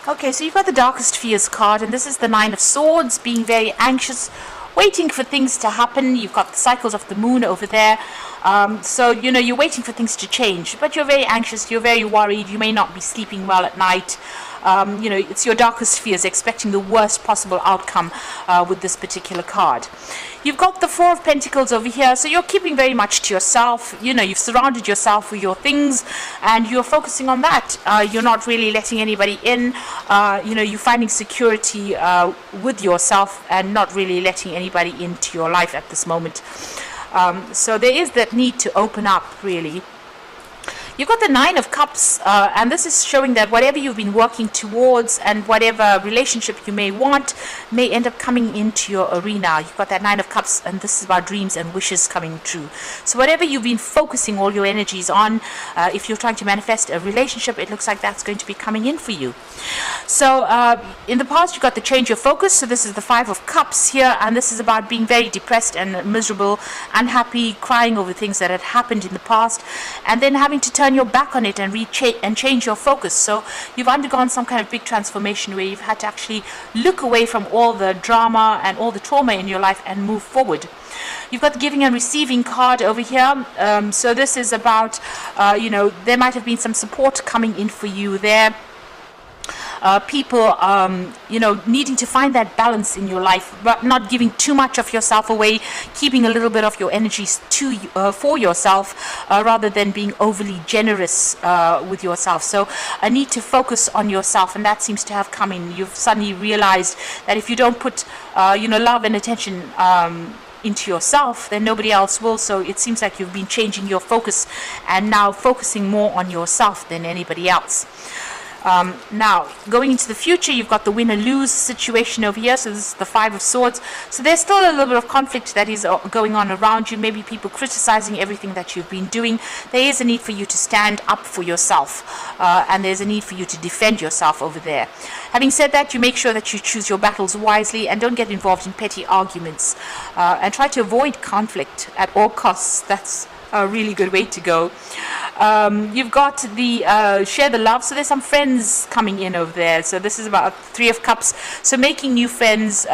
Okay, so you've got the Darkest Fears card, and this is the Nine of Swords, being very anxious, waiting for things to happen. You've got the cycles of the moon over there. So, you're waiting for things to change, but you're very anxious, you're very worried, you may not be sleeping well at night. It's your darkest fears, expecting the worst possible outcome with this particular card. You've got the Four of Pentacles over here, so you're keeping very much to yourself. You've surrounded yourself with your things, and you're focusing on that. You're not really letting anybody in. You're finding security with yourself and not really letting anybody into your life at this moment. So there is that need to open up, really. You've got the Nine of Cups, and this is showing that whatever you've been working towards and whatever relationship you may want may end up coming into your arena. You've got that Nine of Cups, and this is about dreams and wishes coming true. So whatever you've been focusing all your energies on, if you're trying to manifest a relationship, it looks like that's going to be coming in for you. So in the past, you've got the change of focus. So this is the Five of Cups here, and this is about being very depressed and miserable, unhappy, crying over things that had happened in the past, and then having to turn your back on it and change your focus. So you've undergone some kind of big transformation where you've had to actually look away from all the drama and all the trauma in your life and move forward. You've got the Giving and Receiving card over here. So this is about, there might have been some support coming in for you there. People, needing to find that balance in your life, but not giving too much of yourself away, keeping a little bit of your energies for yourself, rather than being overly generous with yourself. So a need to focus on yourself, and that seems to have come in. You've suddenly realized that if you don't put, love and attention into yourself, then nobody else will. So it seems like you've been changing your focus and now focusing more on yourself than anybody else. Now, going into the future, you've got the win or lose situation over here. So this is the Five of Swords. So there's still a little bit of conflict that is going on around you. Maybe people criticizing everything that you've been doing. There is a need for you to stand up for yourself, and there's a need for you to defend yourself over there. Having said that, you make sure that you choose your battles wisely and don't get involved in petty arguments, and try to avoid conflict at all costs. That's a really good way to go. You've got the share the love. So there's some friends coming in over there. So this is about Three of Cups. So making new friends,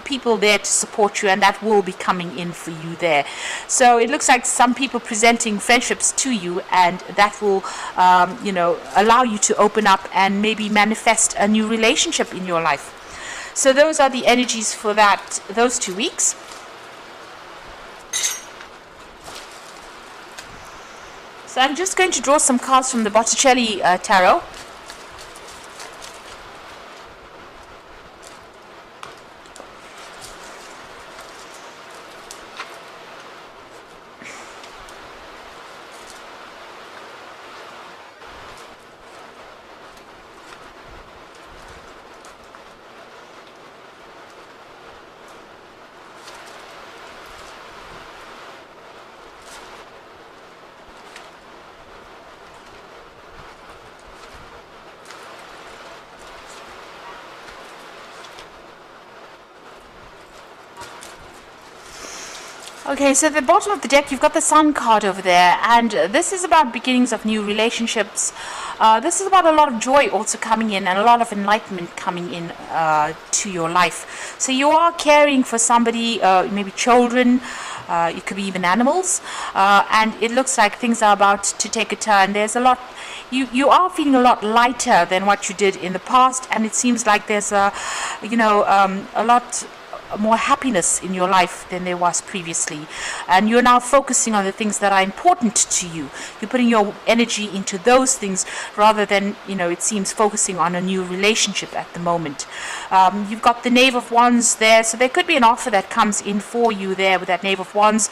people there to support you, and that will be coming in for you there. So it looks like some people presenting friendships to you, and that will, allow you to open up and maybe manifest a new relationship in your life. So those are the energies for those 2 weeks. So I'm just going to draw some cards from the Botticelli Tarot. Okay, so at the bottom of the deck, you've got the Sun card over there, and this is about beginnings of new relationships. This is about a lot of joy also coming in and a lot of enlightenment coming in to your life. So you are caring for somebody, maybe children, it could be even animals, and it looks like things are about to take a turn. There's a lot. You are feeling a lot lighter than what you did in the past, and it seems like there's a lot more happiness in your life than there was previously, and you're now focusing on the things that are important to you. You're putting your energy into those things rather than, it seems, focusing on a new relationship at the moment. You've got the Knave of Wands there, so there could be an offer that comes in for you there with that Knave of Wands,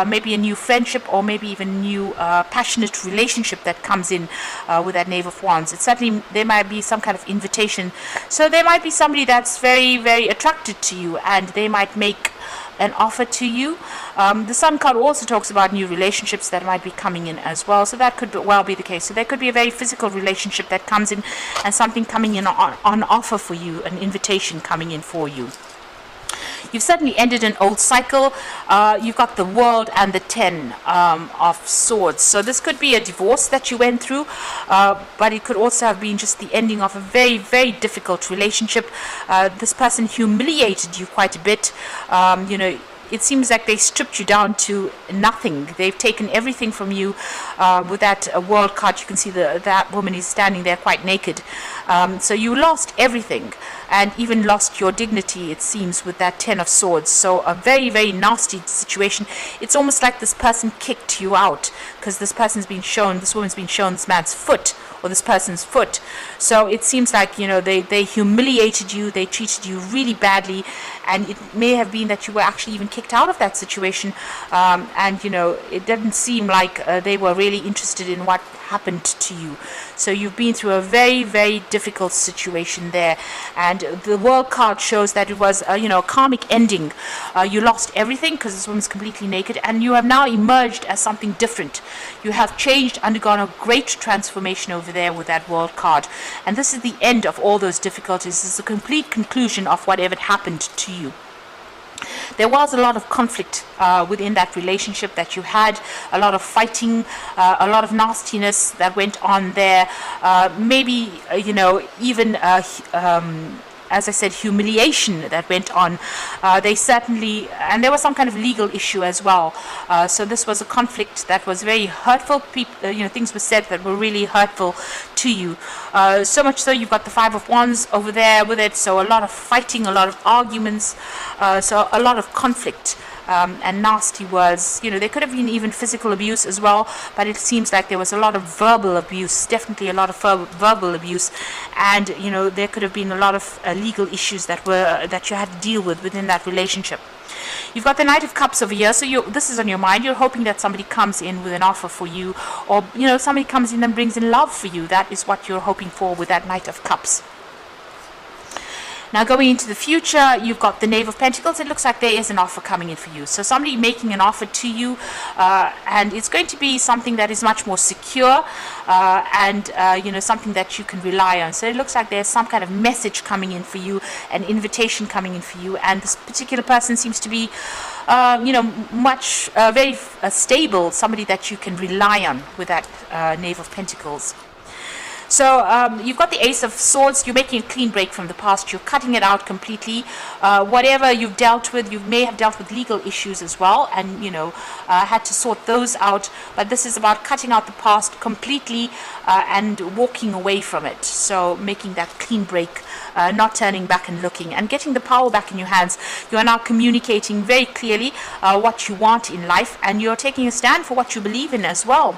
maybe a new friendship or maybe even a new passionate relationship that comes in with that Knave of Wands. It's certainly, there might be some kind of invitation. So there might be somebody that's very, very attracted to you, and they might make an offer to you. The Sun card also talks about new relationships that might be coming in as well, so that could well be the case. So there could be a very physical relationship that comes in, and something coming in on offer for you, an invitation coming in for you. You've certainly ended an old cycle. You've got the World and the 10 of Swords. So this could be a divorce that you went through, but it could also have been just the ending of a very, very difficult relationship. This person humiliated you quite a bit. It seems like they stripped you down to nothing. They've taken everything from you. With that World card, you can see that woman is standing there quite naked. So you lost everything, and even lost your dignity, it seems, with that 10 of Swords. So a very, very nasty situation. It's almost like this person kicked you out, because this woman's been shown this man's foot, or this person's foot. So it seems like, they humiliated you, they treated you really badly, and it may have been that you were actually even kicked out of that situation, and it didn't seem like they were really interested in what happened to you. So you've been through a very, very difficult situation there, and the World card shows that it was a karmic ending. You lost everything because this woman's completely naked, and you have now emerged as something different. You have changed, undergone a great transformation over there with that World card, and this is the end of all those difficulties. This is a complete conclusion of whatever happened to you. There was a lot of conflict within that relationship that you had, a lot of fighting, a lot of nastiness that went on there. Maybe, even as I said, humiliation that went on. They certainly, and there was some kind of legal issue as well. So this was a conflict that was very hurtful. Things were said that were really hurtful to you. So much so you've got the 5 of Wands over there with it. So a lot of fighting, a lot of arguments, so a lot of conflict. And nasty words. There could have been even physical abuse as well, but it seems like there was a lot of verbal abuse, definitely a lot of verbal abuse, and there could have been a lot of legal issues that you had to deal with within that relationship. You've got the Knight of Cups over here, so this is on your mind. You're hoping that somebody comes in with an offer for you, or somebody comes in and brings in love for you. That is what you're hoping for with that Knight of Cups. Now going into the future, you've got the Knave of Pentacles. It looks like there is an offer coming in for you. So somebody making an offer to you, and it's going to be something that is much more secure, and something that you can rely on. So it looks like there's some kind of message coming in for you, an invitation coming in for you, and this particular person seems to be very stable, somebody that you can rely on with that Knave of Pentacles. So you've got the Ace of Swords. You're making a clean break from the past. You're cutting it out completely. Whatever you've dealt with, you may have dealt with legal issues as well, and had to sort those out. But this is about cutting out the past completely and walking away from it. So making that clean break, not turning back and looking, and getting the power back in your hands. You are now communicating very clearly what you want in life, and you're taking a stand for what you believe in as well.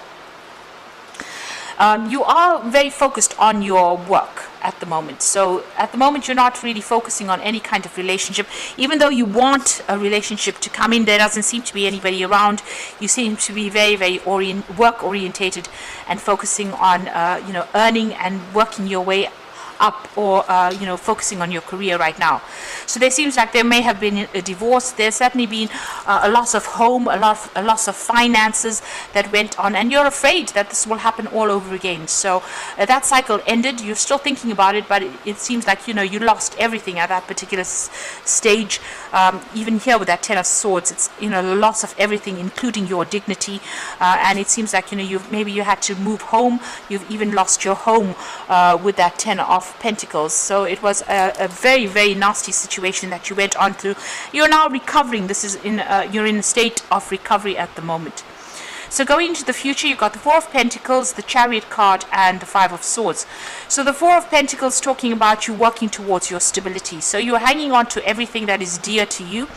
You are very focused on your work at the moment. So at the moment, you're not really focusing on any kind of relationship. Even though you want a relationship to come in, there doesn't seem to be anybody around. You seem to be very, very work orientated and focusing on, earning and working your way up, or focusing on your career right now. So there seems like there may have been a divorce. There's certainly been a loss of home, a loss of finances that went on, and you're afraid that this will happen all over again. So that cycle ended. You're still thinking about it, but it seems like you lost everything at that particular stage. Even here with that 10 of Swords, it's the loss of everything, including your dignity, and it seems like maybe you had to move home. You've even lost your home with that 10 of Pentacles. So it was a very, very nasty situation that you went on through. You're now recovering. This is you're in a state of recovery at the moment. So going into the future, you've got the 4 of Pentacles, the Chariot card, and the 5 of Swords. So the 4 of Pentacles talking about you working towards your stability. So you're hanging on to everything that is dear to you,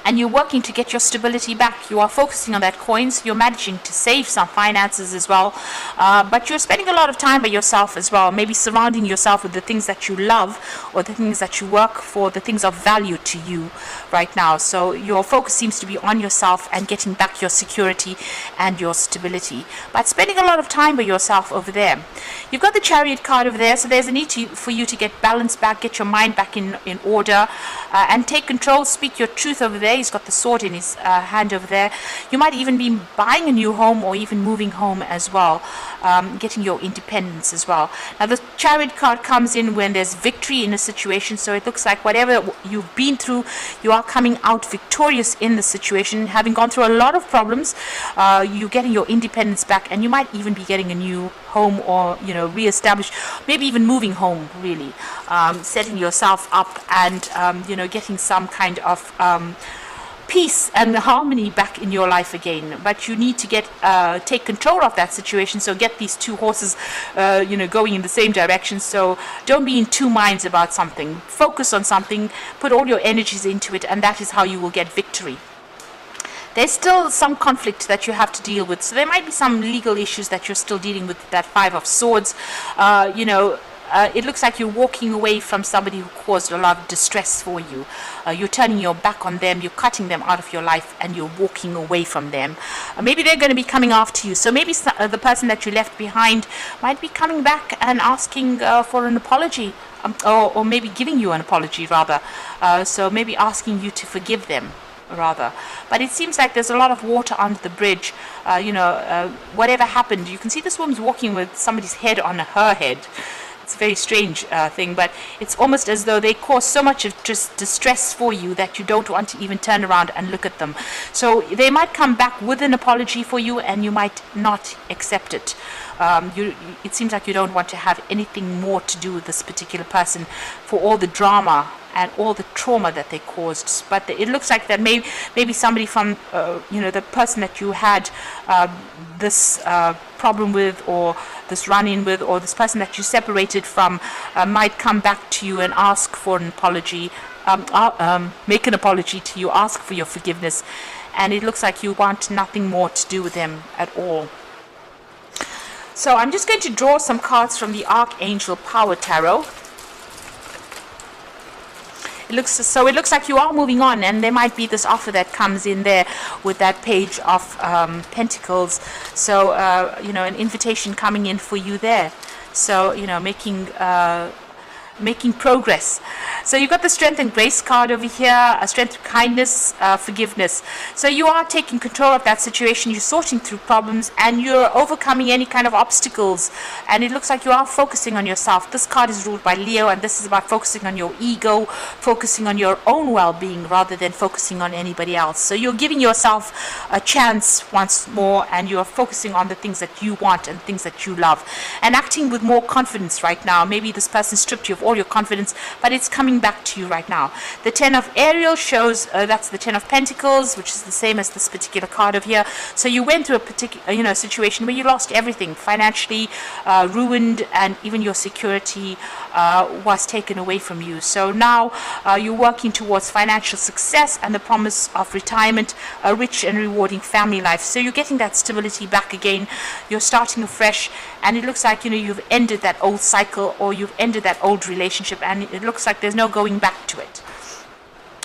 and you're working to get your stability back. You are focusing on that coins. You're managing to save some finances as well, but you're spending a lot of time by yourself as well, maybe surrounding yourself with the things that you love, or the things that you work for, the things of value to you right now. So your focus seems to be on yourself and getting back your security and your stability, but spending a lot of time by yourself over there. You've got the Chariot card over there, so there's a need for you to get balance back, get your mind back in order, and take control, speak your truth over there. there. He's got the sword in his hand over there. You might even be buying a new home or even moving home as well, getting your independence as well. Now the Chariot card comes in when there's victory in a situation, so it looks like whatever you've been through, you are coming out victorious in the situation. Having gone through a lot of problems, you're getting your independence back, and you might even be getting a new home, or re-establish, maybe even moving home, really, setting yourself up, and getting some kind of peace and harmony back in your life again. But you need to take control of that situation, so get these two horses going in the same direction. So don't be in two minds about something. Focus on something, put all your energies into it, and that is how you will get victory. There's still some conflict that you have to deal with, so there might be some legal issues that you're still dealing with. That Five of Swords, it looks like you're walking away from somebody who caused a lot of distress for you. You're turning your back on them, you're cutting them out of your life, and you're walking away from them. Maybe they're going to be coming after you, so maybe the person that you left behind might be coming back and asking for an apology, or maybe giving you an apology, rather. So maybe asking you to forgive them, rather. But it seems like there's a lot of water under the bridge. Whatever happened, you can see this woman's walking with somebody's head on her head. It's a very strange thing, but it's almost as though they cause so much of just distress for you that you don't want to even turn around and look at them. So they might come back with an apology for you, and you might not accept it. It seems like you don't want to have anything more to do with this particular person for all the drama and all the trauma that they caused. But it looks like that maybe somebody from the person that you had this problem with, or this run-in with, or this person that you separated from, might come back to you and ask for an apology, make an apology to you, ask for your forgiveness, and it looks like you want nothing more to do with them at all. So I'm just going to draw some cards from the Archangel Power Tarot. It looks like you are moving on, and there might be this offer that comes in there with that Page of Pentacles. So an invitation coming in for you there. So making progress. So you've got the Strength and Grace card over here, a Strength, Kindness, Forgiveness. So you are taking control of that situation, you're sorting through problems, and you're overcoming any kind of obstacles, and it looks like you are focusing on yourself. This card is ruled by Leo, and this is about focusing on your ego, focusing on your own well-being rather than focusing on anybody else. So you're giving yourself a chance once more, and you're focusing on the things that you want and things that you love, and acting with more confidence right now. Maybe this person stripped you of all your confidence, but it's coming back to you right now. The Ten of Ariel shows that's the Ten of Pentacles, which is the same as this particular card over here. So you went through a particular situation where you lost everything, financially ruined, and even your security was taken away from you. So now you're working towards financial success and the promise of retirement, a rich and rewarding family life. So you're getting that stability back again. You're starting afresh, and it looks like you've ended that old cycle, or you've ended that old relationship, and it looks like there's no going back to it.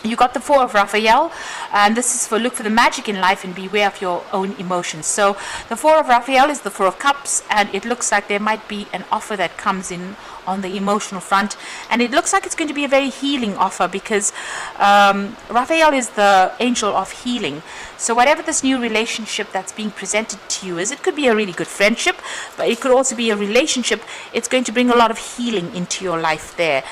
You got the Four of Raphael, and this is for look for the magic in life and beware of your own emotions. So the Four of Raphael is the Four of Cups, and it looks like there might be an offer that comes in on the emotional front, and it looks like it's going to be a very healing offer, because Raphael is the angel of healing. So whatever this new relationship that's being presented to you is, it could be a really good friendship, but it could also be a relationship. It's going to bring a lot of healing into your life there,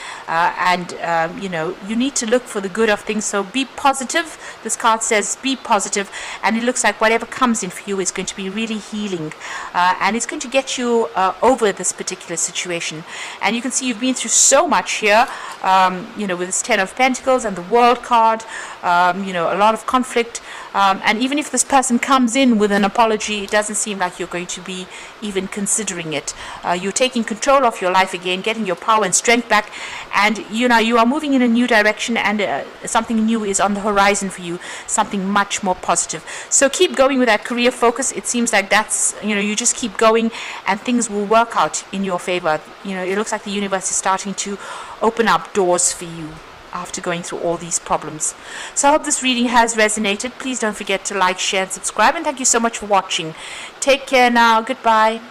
you need to look for the good of things. So be positive. This card says be positive, and it looks like whatever comes in for you is going to be really healing, and it's going to get you over this particular situation. And you can see you've been through so much here, with this Ten of Pentacles and the World card, a lot of conflict. And even if this person comes in with an apology, it doesn't seem like you're going to be even considering it. You're taking control of your life again, getting your power and strength back, and you are moving in a new direction, and something new is on the horizon for you, something much more positive. So keep going with that career focus. It seems like that's, you just keep going, and things will work out in your favor. It looks like the universe is starting to open up doors for you after going through all these problems. So I hope this reading has resonated. Please don't forget to like, share, and subscribe, and thank you so much for watching. Take care now. Goodbye.